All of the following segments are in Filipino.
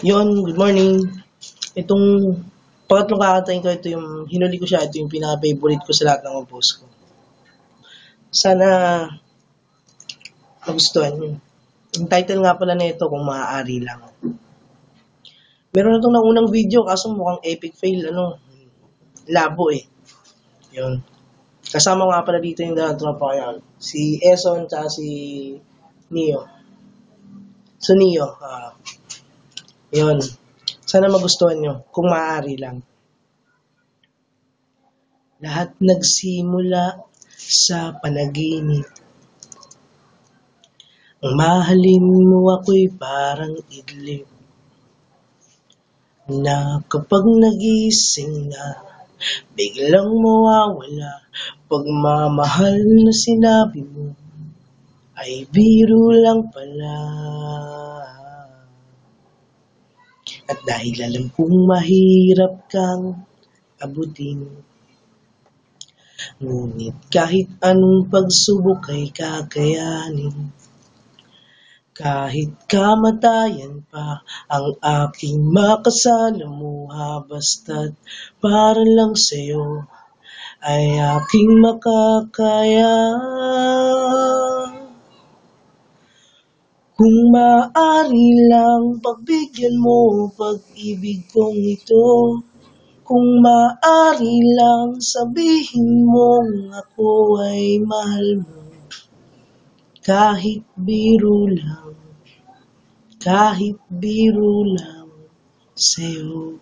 Yon, good morning. Itong pangatlong kakantahin ko, ito yung hinuli ko siya, ito yung pinaka-favorite ko sa lahat ng mga post ko. Sana magustuhan nyo. Yung title nga pala na ito, kung maaari lang. Meron na itong naunang video, kaso mukhang epic fail, labo eh. Yun. Kasama nga pala dito yung dalawang tropa ko yan. Si Eson, tsaka si Neo. So Neo, yun. Sana magustuhan nyo, kung maaari lang. Lahat nagsimula sa panaginip. Ang mahalin mo ako'y parang idlip, na kapag nagising na, biglang mawawala. Pagmamahal na sinabi mo, ay biro lang pala. At dahil alam kong mahirap kang abutin, ngunit kahit anong pagsubok ay kakayanin. Kahit kamatayan pa ang aking makasalamuha, basta't para lang sa'yo ay aking makakaya. Kung maaari lang, pagbigyan mo pag-ibig kong ito. Kung maaari lang, sabihin mong ako ay mahal mo. Kahit biro lang sa'yo.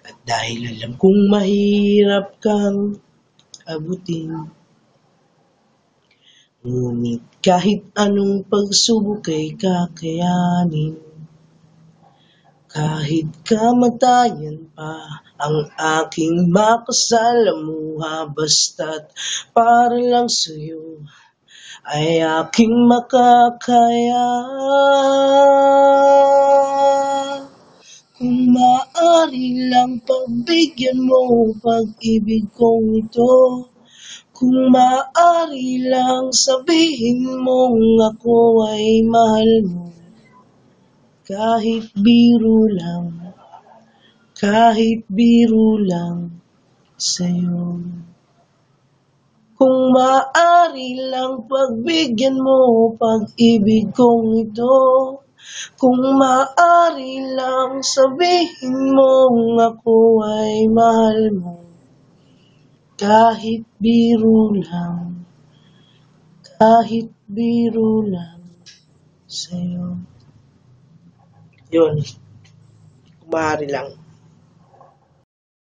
At dahil alam kong mahirap kang abutin, ngunit kahit anong pagsubok ay kakayanin. Kahit kamatayan pa ang aking makasalamuha, basta't para lang sa'yo ay aking makakaya. Kung maaari lang, pagbigyan mo pag-ibig kong ito. Kung maaari lang, sabihin mong ako ay mahal mo. Kahit biro lang sa'yo. Kung maaari lang, pagbigyan mo pag-ibig kong ito. Kung maaari lang, sabihin mong ako ay mahal mo. Kahit biro lang sa'yo. Yun, kung maaari lang.